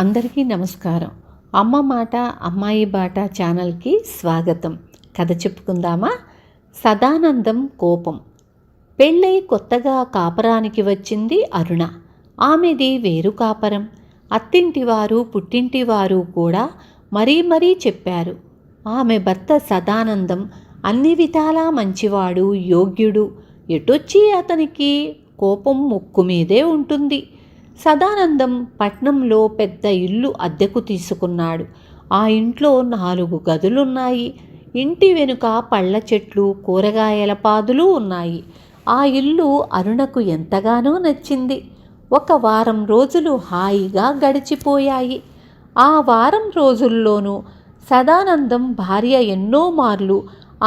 అందరికీ నమస్కారం. అమ్మ మాట అమ్మాయి బాట ఛానల్కి స్వాగతం. కథ చెప్పుకుందామా? సదానందం కోపం. పెళ్ళై కొత్తగా కాపరానికి వచ్చింది అరుణ. ఆమెది వేరు కాపరం. అత్తింటివారు పుట్టింటివారు కూడా మరీ చెప్పారు. ఆమె భర్త సదానందం అన్ని విధాలా మంచివాడు, యోగ్యుడు. ఎటొచ్చి అతనికి కోపం ముక్కు మీదే ఉంటుంది. సదానందం పట్నంలో పెద్ద ఇల్లు అద్దెకు తీసుకున్నాడు. ఆ ఇంట్లో 4 గదులున్నాయి. ఇంటి వెనుక పళ్ళ చెట్లు, కూరగాయల పాదులు ఉన్నాయి. ఆ ఇల్లు అరుణకు ఎంతగానో నచ్చింది. 1 వారం రోజులు హాయిగా గడిచిపోయాయి. ఆ వారం రోజుల్లోనూ సదానందం భార్య ఎన్నో మార్లు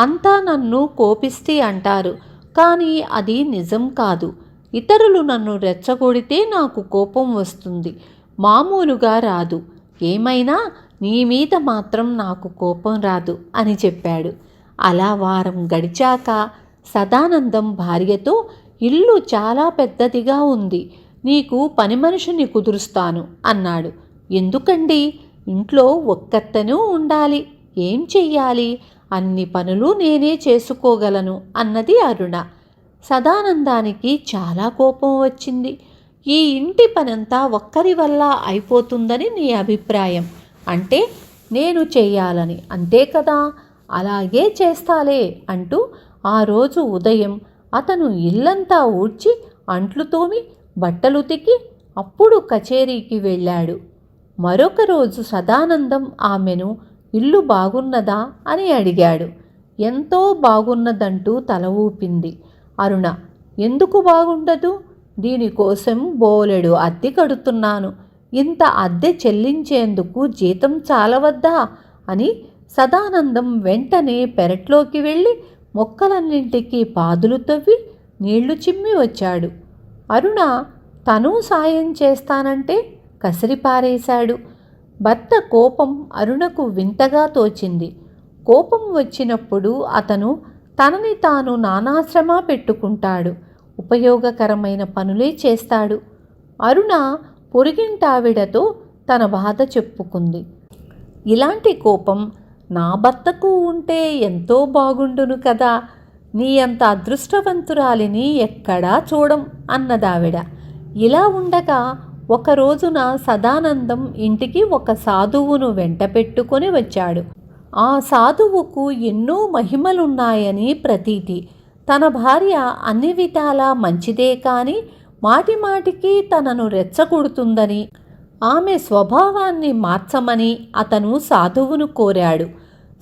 అంతా నన్ను కోపిస్తే అంటారు, కానీ అది నిజం కాదు. ఇతరులు నన్ను రెచ్చగొడితే నాకు కోపం వస్తుంది, మామూలుగా రాదు. ఏమైనా నీ మీద మాత్రం నాకు కోపం రాదు అని చెప్పాడు. అలా వారం గడిచాక సదానందం భార్యతో, ఇల్లు చాలా పెద్దదిగా ఉంది, నీకు పని మనిషిని కుదురుస్తాను అన్నాడు. ఎందుకండి? ఇంట్లో ఒక్కతను ఉండాలి, ఏం చెయ్యాలి? అన్ని పనులు నేనే చేసుకోగలను అన్నది అరుణ. సదానందానికి చాలా కోపం వచ్చింది. ఈ ఇంటి పనంతా ఒక్కరి వల్ల అయిపోతుందని నీ అభిప్రాయం? అంటే నేను చెయ్యాలని, అంతే కదా? అలాగే చేస్తాలే అంటూ ఆ రోజు ఉదయం అతను ఇల్లంతా ఊడ్చి, అంట్లు తోమి, బట్టలు ఉతికి అప్పుడు కచేరీకి వెళ్ళాడు. మరొక రోజు సదానందం ఆమెను ఇల్లు బాగున్నదా అని అడిగాడు. ఎంతో బాగున్నదంటూ తల ఊపింది. అరుణ, ఎందుకు బాగుండదు? దీనికోసం బోలెడు అద్దె కడుతున్నాను, ఇంత అద్దె చెల్లించేందుకు జీతం చాలవద్దా అని సదానందం వెంటనే పెరట్లోకి వెళ్ళి మొక్కలన్నింటికీ పాదులు తవ్వి నీళ్లు చిమ్మి వచ్చాడు. అరుణ తను సాయం చేస్తానంటే కసిరిపారేశాడు. భర్త కోపం అరుణకు వింతగా తోచింది. కోపం వచ్చినప్పుడు అతను తనని తాను నానాశ్రమ పెట్టుకుంటాడు, ఉపయోగకరమైన పనులే చేస్తాడు. అరుణ పొరుగింటావిడతో తన బాధ చెప్పుకుంది. ఇలాంటి కోపం నా భర్తకు ఉంటే ఎంతో బాగుండును కదా, నీ అంత అదృష్టవంతురాలిని ఎక్కడా చూడం అన్నదావిడ. ఇలా ఉండగా ఒక రోజున సదానందం ఇంటికి ఒక సాధువును వెంట పెట్టుకొని వచ్చాడు. ఆ సాధువుకు ఎన్నో మహిమలున్నాయని ప్రతీతి. తన భార్య అన్ని విధాలా మంచిదే, కానీ మాటిమాటికి తనను రెచ్చగొడుతుందని, ఆమె స్వభావాన్ని మార్చమని అతను సాధువును కోరాడు.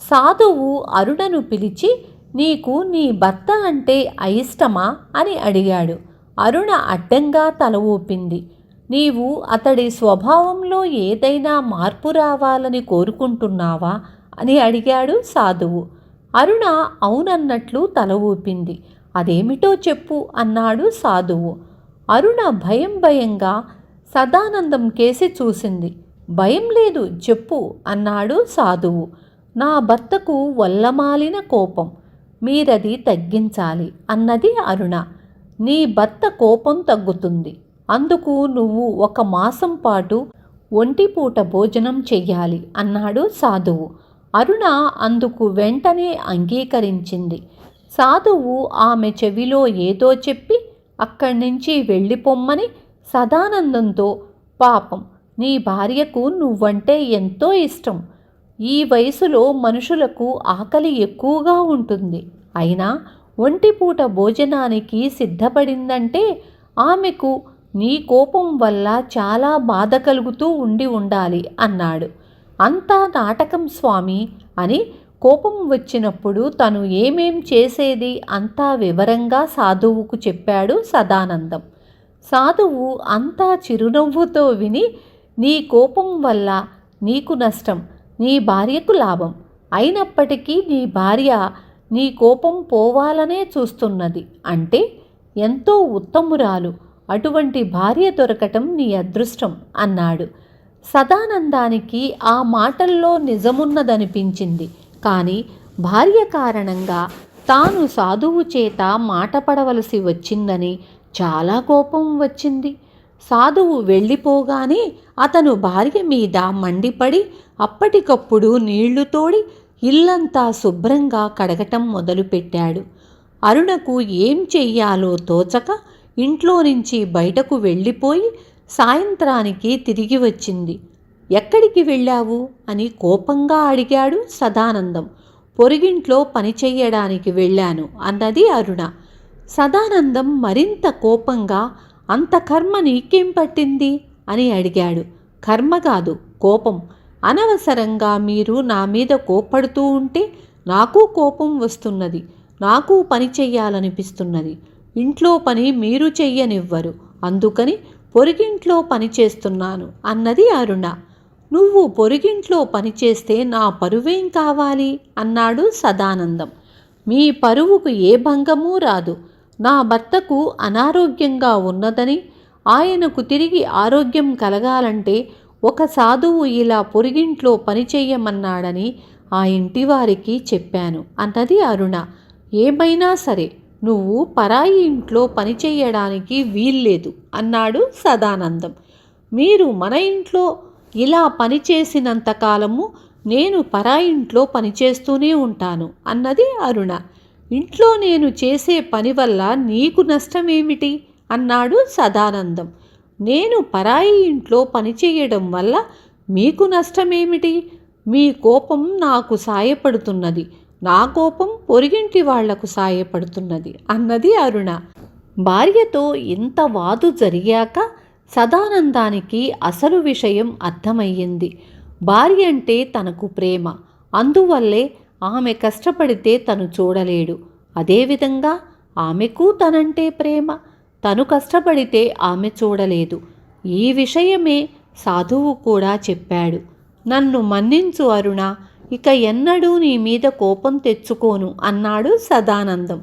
సాధువు అరుణను పిలిచి, నీకు నీ భర్త అంటే అయిష్టమా అని అడిగాడు. అరుణ అడ్డంగా తల ఊపింది. నీవు అతడి స్వభావంలో ఏదైనా మార్పు రావాలని కోరుకుంటున్నావా అని అడిగాడు సాధువు. అరుణ అవునన్నట్లు తల ఊపింది. అదేమిటో చెప్పు అన్నాడు సాధువు. అరుణ భయంగా సదానందం కేసి చూసింది. భయం లేదు, చెప్పు అన్నాడు సాధువు. నా భర్తకు వల్లమాలిన కోపం, మీరది తగ్గించాలి అన్నది అరుణ. నీ భర్త కోపం తగ్గుతుంది, అందుకు నువ్వు 1 మాసం పాటు ఒంటిపూట భోజనం చెయ్యాలి అన్నాడు సాధువు. అరుణ అందుకు వెంటనే అంగీకరించింది. సాధువు ఆమె చెవిలో ఏదో చెప్పి అక్కడి నుంచి వెళ్ళిపోమ్మని సదానందంతో, పాపం నీ భార్యకు నువ్వంటే ఎంతో ఇష్టం, ఈ వయసులో మనుషులకు ఆకలి ఎక్కువగా ఉంటుంది, అయినా ఒంటిపూట భోజనానికి సిద్ధపడిందంటే ఆమెకు నీ కోపం వల్ల చాలా బాధ కలుగుతూ ఉండాలి అన్నాడు. అంతా నాటకం స్వామి అని కోపం వచ్చినప్పుడు తను ఏమేం చేసేది అంతా వివరంగా సాధువుకు చెప్పాడు సదానందం. సాధువు అంతా చిరునవ్వుతో విని, నీ కోపం వల్ల నీకు నష్టం, నీ భార్యకు లాభం, అయినప్పటికీ నీ భార్య నీ కోపం పోవాలనే చూస్తున్నది అంటే ఎంతో ఉత్తమురాలు, అటువంటి భార్య దొరకటం నీ అదృష్టం అన్నాడు. సదానందానికి ఆ మాటల్లో నిజమున్నదనిపించింది, కానీ భార్య కారణంగా తాను సాధువు చేత మాట పడవలసి వచ్చిందని చాలా కోపం వచ్చింది. సాధువు వెళ్ళిపోగానే అతను భార్య మీద మండిపడి అప్పటికప్పుడు నీళ్లు తోడి ఇల్లంతా శుభ్రంగా కడగటం మొదలుపెట్టాడు. అరుణకు ఏం చెయ్యాలో తోచక ఇంట్లో నుంచి బయటకు వెళ్ళిపోయి సాయంత్రానికి తిరిగి వచ్చింది. ఎక్కడికి వెళ్ళావు అని కోపంగా అడిగాడు సదానందం. పొరుగింట్లో పని చెయ్యడానికి వెళ్ళాను అన్నది అరుణ. సదానందం మరింత కోపంగా అంత కర్మ నీకేం పట్టింది అని అడిగాడు. కర్మ కాదు, కోపం. అనవసరంగా మీరు నా మీద కోప్పడుతూ ఉంటే నాకు కోపం వస్తున్నది. నాకు పని చెయ్యాలనిపిస్తున్నది. ఇంట్లో పని మీరు చెయ్యనివ్వరు, అందుకని పొరుగింట్లో పని చేస్తున్నాను అన్నది అరుణ. నువ్వు పొరుగింట్లో పనిచేస్తే నా పరువేం కావాలి అన్నాడు సదానందం. మీ పరువుకు ఏ భంగమూ రాదు. నా భర్తకు అనారోగ్యంగా ఉన్నదని, ఆయనకు తిరిగి ఆరోగ్యం కలగాలంటే ఒక సాధువు ఇలా పొరుగింట్లో పనిచెయ్యమన్నాడని ఆ ఇంటివారికి చెప్పాను అన్నది అరుణ. ఏమైనా సరే నువ్వు పరాయి ఇంట్లో పనిచెయ్యడానికి వీల్లేదు అన్నాడు సదానందం. మీరు మన ఇంట్లో ఇలా పనిచేసినంతకాలము నేను పరాయింట్లో పనిచేస్తూనే ఉంటాను అన్నది అరుణ. ఇంట్లో నేను చేసే పని వల్ల నీకు నష్టమేమిటి అన్నాడు సదానందం. నేను పరాయి ఇంట్లో పనిచేయడం వల్ల మీకు నష్టమేమిటి? మీ కోపం నాకు సాయపడుతున్నది, నా కోపం పొరుగింటి వాళ్లకు సాయపడుతున్నది అన్నది అరుణ. భార్యతో ఇంత వాదు జరిగాక సదానందానికి అసలు విషయం అర్థమయ్యింది. భార్య అంటే తనకు ప్రేమ, అందువల్లే ఆమె కష్టపడితే తను చూడలేడు. అదేవిధంగా ఆమెకు తనంటే ప్రేమ, తను కష్టపడితే ఆమె చూడలేదు. ఈ విషయమే సాధువు కూడా చెప్పాడు. నన్ను మన్నించు అరుణ, ఇక ఎన్నడూ నీ మీద కోపం తెచ్చుకోను అన్నాడు సదానందం.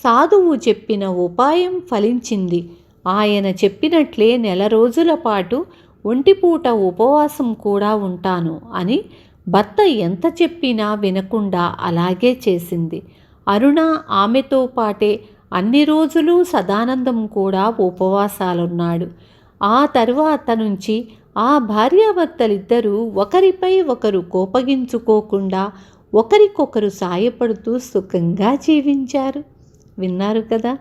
సాధువు చెప్పిన ఉపాయం ఫలించింది. ఆయన చెప్పినట్లే 1 రోజుల పాటు ఒంటిపూట ఉపవాసం కూడా ఉంటాను అని భర్త ఎంత చెప్పినా వినకుండా అలాగే చేసింది. అరుణ ఆమెతో పాటే అన్ని రోజులు సదానందం కూడా ఉపవాసాలున్నాడు. ఆ తరువాత నుంచి ఆ భార్యాభర్తలిద్దరూ ఒకరిపై ఒకరు కోపగించుకోకుండా ఒకరికొకరు సాయపడుతూ సుఖంగా జీవించారు. విన్నారు కదా.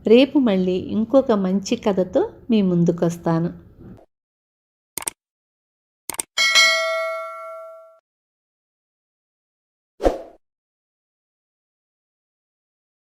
రేపు మళ్ళీ ఇంకొక మంచి కథతో మీ ముందుకొస్తాను.